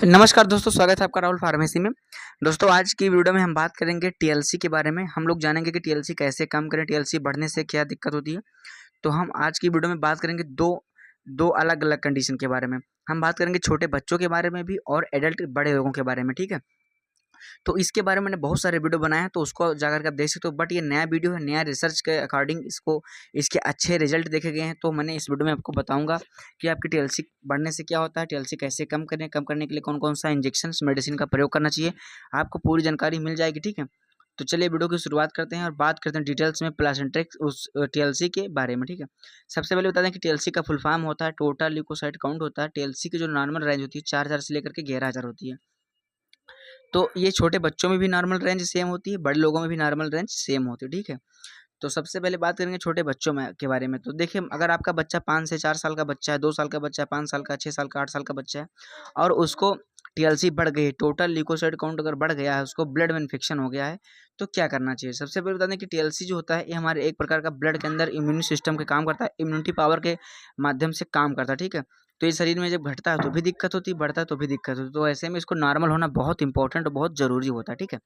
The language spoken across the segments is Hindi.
नमस्कार दोस्तों, स्वागत है आपका राहुल फार्मेसी में। दोस्तों, आज की वीडियो में हम बात करेंगे टीएलसी के बारे में। हम लोग जानेंगे कि टीएलसी कैसे कम करें, टीएलसी बढ़ने से क्या दिक्कत होती है। तो हम आज की वीडियो में बात करेंगे दो दो अलग-अलग कंडीशन के बारे में। हम बात करेंगे छोटे बच्चों के बारे में भी और एडल्ट बड़े लोगों के बारे में, ठीक है? तो इसके बारे में मैंने बहुत सारे वीडियो बनाए हैं, तो उसको जाकर के आप देख सकते हो। बट ये नया वीडियो है, नया रिसर्च के अकॉर्डिंग इसके अच्छे रिजल्ट देखे गए हैं। तो मैंने इस वीडियो में आपको बताऊंगा कि आपकी टीएलसी बढ़ने से क्या होता है, टीएलसी कैसे कम करें, कम करने के लिए कौन कौन सा इंजेक्शन मेडिसिन का प्रयोग करना चाहिए। आपको पूरी जानकारी मिल जाएगी, ठीक है? तो चलिए वीडियो की शुरुआत करते हैं और बात करते हैं डिटेल्स में प्लासेंट्रेक्स उस टीएलसी के बारे में, ठीक है? सबसे पहले बता दें कि टीएलसी का फुल फॉर्म होता है टोटल ल्यूकोसाइट काउंट होता है। टीएलसी की जो नॉर्मल रेंज होती है 4000 से लेकर के 11000 होती है। तो ये छोटे बच्चों में भी नॉर्मल रेंज सेम होती है, बड़े लोगों में भी नॉर्मल रेंज सेम होती है, ठीक है? तो सबसे पहले बात करेंगे छोटे बच्चों में के बारे में। तो देखिए, अगर आपका बच्चा 5 से 4 साल का बच्चा है, 2 साल का बच्चा है, 5 साल का, 6 साल का, 8 साल का बच्चा है और उसको टीएलसी बढ़ गई है, टोटल ल्यूकोसाइट काउंट अगर बढ़ गया है, उसको ब्लड में इन्फेक्शन हो गया है, तो क्या करना चाहिए? सबसे पहले बता दें कि टीएलसी जो होता है, ये हमारे एक प्रकार का ब्लड के अंदर इम्यून सिस्टम के काम करता है, इम्यूनिटी पावर के माध्यम से काम करता है, ठीक है? तो ये शरीर में जब घटता है तो भी दिक्कत होती है, बढ़ता है तो भी दिक्कत होती है। तो ऐसे में इसको नॉर्मल होना बहुत इंपॉर्टेंट और बहुत ज़रूरी होता है, ठीक है?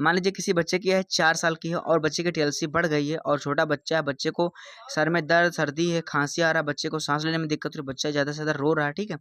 मान लीजिए किसी बच्चे की है 4 साल की है और बच्चे की टीएलसी बढ़ गई है और छोटा बच्चा है, बच्चे को सर में दर्द, सर्दी है, खांसी आ रहा है, बच्चे को सांस लेने में दिक्कत हो रही है, बच्चा ज़्यादा से ज़्यादा रो रहा है, ठीक है?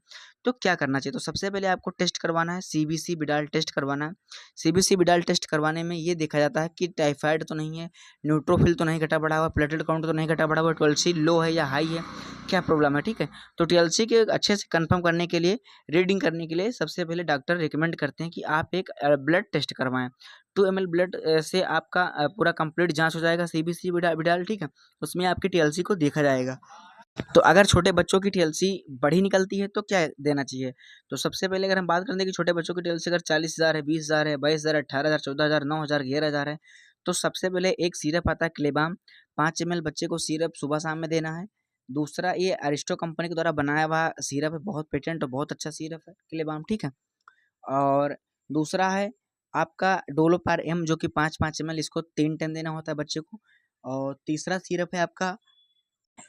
तो क्या करना चाहिए? तो सबसे पहले आपको टेस्ट करवाना है, सीबीसी विडाल टेस्ट करवाना है। सीबीसी विडाल टेस्ट करवाने में ये देखा जाता है कि टाइफाइड तो नहीं है, न्यूट्रोफिल तो नहीं घटा बढ़ा हुआ, प्लेटलेट काउंट तो नहीं घटा बढ़ा हुआ, टीएलसी लो है या हाई है, क्या प्रॉब्लम है, ठीक है? तो टीएलसी के अच्छे से कंफर्म करने के लिए, रीडिंग करने के लिए सबसे पहले डॉक्टर रिकमेंड करते हैं कि आप एक ब्लड टेस्ट करवाएँ। 2 ml ब्लड से आपका पूरा कंप्लीट जाँच हो जाएगा सीबीसी विडाल, ठीक है? उसमें आपकी टीएलसी को देखा जाएगा। तो अगर छोटे बच्चों की टीएलसी बड़ी निकलती है तो क्या देना चाहिए? तो सबसे पहले अगर हम बात करें कि छोटे बच्चों की टीएलसी अगर 40,000 है, 20,000 है, 22,000 है, 18,000, 14,000, 9,000, 11,000 है, तो सबसे पहले एक सिरप आता है क्लेबाम, 5 ml बच्चे को सिरप सुबह-शाम में देना है। दूसरा, ये अरिस्टो कंपनी के द्वारा बनाया हुआ सिरप है, बहुत पेटेंट और बहुत अच्छा सिरप है क्लेबाम, ठीक है? और दूसरा है आपका डोलोपार एम, जो कि 5-5 ml, इसको 3 टाइम देना होता है बच्चे को। और तीसरा सिरप है आपका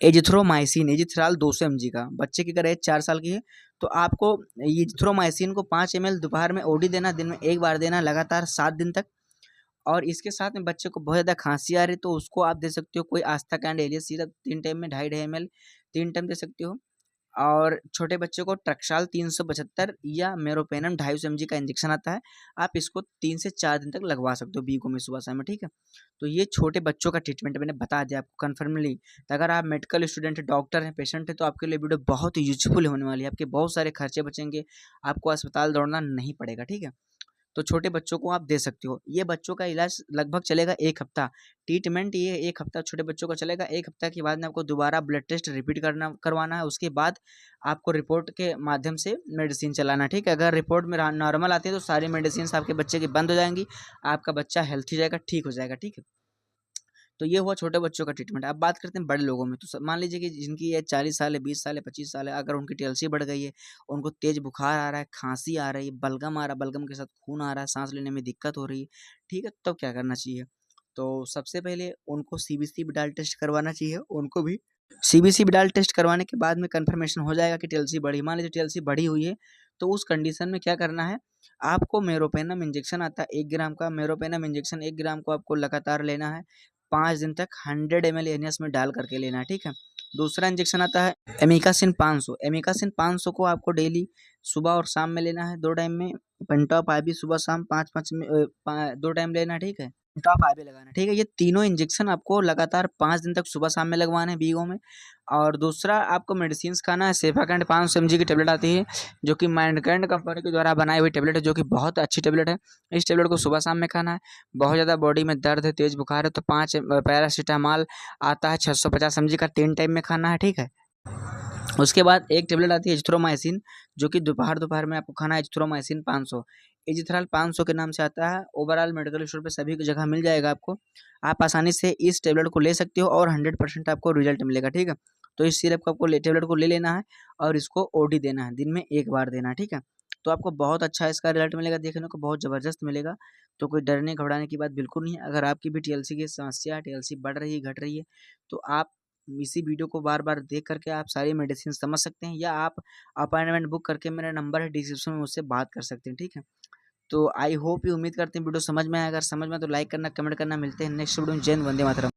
एजिथ्रोमाइसिन, एजिथ्राल 200 mg का। बच्चे की अगर एज 4 साल की है तो आपको एजिथ्रोमाइसिन को 5 ml दोपहर में ओडी देना, दिन में 1 बार देना लगातार 7 दिन तक। और इसके साथ में बच्चे को बहुत ज़्यादा खांसी आ रही है तो उसको आप दे सकते हो कोई आस्था कैंड एलियस सिरप 3 टाइम में 2.5 ml 3 टाइम दे सकते हो। और छोटे बच्चे को ट्रक्षाल 375 या मेरोपेनम 250 mg का इंजेक्शन आता है, आप इसको 3 से 4 दिन तक लगवा सकते हो बीगों में सुबह-शाम में, ठीक है? तो ये छोटे बच्चों का ट्रीटमेंट मैंने बता दिया आपको कन्फर्मली। तो अगर आप मेडिकल स्टूडेंट हैं, डॉक्टर हैं, पेशेंट हैं, तो आपके लिए वीडियो बहुत ही यूज़फुल होने वाली है। आपके बहुत सारे खर्चे बचेंगे, आपको अस्पताल दौड़ना नहीं पड़ेगा, ठीक है? तो छोटे बच्चों को आप दे सकते हो। ये बच्चों का इलाज लगभग चलेगा 1 हफ्ता। ट्रीटमेंट ये 1 हफ्ता छोटे बच्चों का चलेगा। 1 हफ्ता के बाद में आपको दोबारा ब्लड टेस्ट रिपीट करवाना है। उसके बाद आपको रिपोर्ट के माध्यम से मेडिसिन चलाना है, ठीक है? अगर रिपोर्ट में नॉर्मल आती है तो सारी मेडिसिन्स आपके बच्चे की बंद हो जाएँगी। आपका बच्चा हेल्थी हो जाएगा, ठीक हो जाएगा, ठीक है? तो ये हुआ छोटे बच्चों का ट्रीटमेंट। अब बात करते हैं बड़े लोगों में। तो मान लीजिए कि जिनकी एज 40 साल है, 20 साल है, 25 साल है, अगर उनकी टीएलसी बढ़ गई है, उनको तेज बुखार आ रहा है, खांसी आ रही है, बलगम आ रहा है, बलगम के साथ खून आ रहा है, सांस लेने में दिक्कत हो रही है, ठीक है? तब क्या करना चाहिए? तो सबसे पहले उनको सीबीसी विडाल टेस्ट करवाना चाहिए। उनको भी सीबीसी विडाल टेस्ट करवाने के बाद में कंफर्मेशन हो जाएगा कि टीएलसी बढ़ी। मान लीजिए टीएलसी बढ़ी हुई है, तो उस कंडीशन में क्या करना है, आपको मेरोपेनम इंजेक्शन आता है 1 ग्राम का। मेरोपेनम इंजेक्शन 1 ग्राम को आपको लगातार लेना है 5 दिन तक, 100 ml एनियस में डाल करके लेना है, ठीक है? दूसरा इंजेक्शन आता है एमिकासिन 500। एमिकासिन 500 को आपको डेली सुबह और शाम में लेना है, 2 टाइम में। पेंटॉप आईवी सुबह-शाम 5-5 में 2 टाइम लेना है, ठीक है? पेंटॉप आईवी लगाना है, ठीक है? ये तीनों इंजेक्शन आपको लगातार 5 दिन तक सुबह-शाम में लगवाने हैं बीगों में। और दूसरा आपको मेडिसिन्स खाना है, सेफाकैंड 500 mg की टैबलेट आती है, जो कि माइंडकाइंड कंपनी के द्वारा बनाई हुई टैबलेट है, जो कि बहुत अच्छी टैबलेट है। इस टैबलेट को सुबह-शाम में खाना है। बहुत ज़्यादा बॉडी में दर्द है, तेज़ बुखार है, तो 5 पैरासिटामॉल आता है 650 mg का, 3 टाइम में खाना है, ठीक है? उसके बाद एक टैबलेट आती है एजिथ्रोमाइसिन, जो कि दोपहर में आपको खाना है, एजिथ्रोमाइसिन 500। एजिथ्राल 500 के नाम से आता है, ओवरऑल मेडिकल स्टोर पे सभी की जगह मिल जाएगा आपको। आप आसानी से इस टैबलेट को ले सकते हो और 100% आपको रिजल्ट मिलेगा, ठीक है? तो इस सिरप को आपको टैबलेट को ले लेना है और इसको ओडी देना है, दिन में 1 बार देना है, ठीक है? तो आपको बहुत अच्छा इसका रिजल्ट मिलेगा, देखने को बहुत ज़बरदस्त मिलेगा। तो कोई डरने घबराने की बात बिल्कुल नहीं है। अगर आपकी भी टीएलसी की समस्या है, टीएलसी बढ़ रही है, घट रही है, तो आप इसी वीडियो को बार बार देख करके आप सारी मेडिसिन समझ सकते हैं, या आप अपॉइंटमेंट बुक करके, मेरा नंबर है डिस्क्रिप्शन में, मुझसे बात कर सकते हैं। ठीक है, तो आई होप, उम्मीद करते हैं वीडियो समझ में आया। अगर समझ में तो लाइक करना, कमेंट करना। मिलते हैं नेक्स्ट वीडियो में। जय हिंद, वंदे मातरम।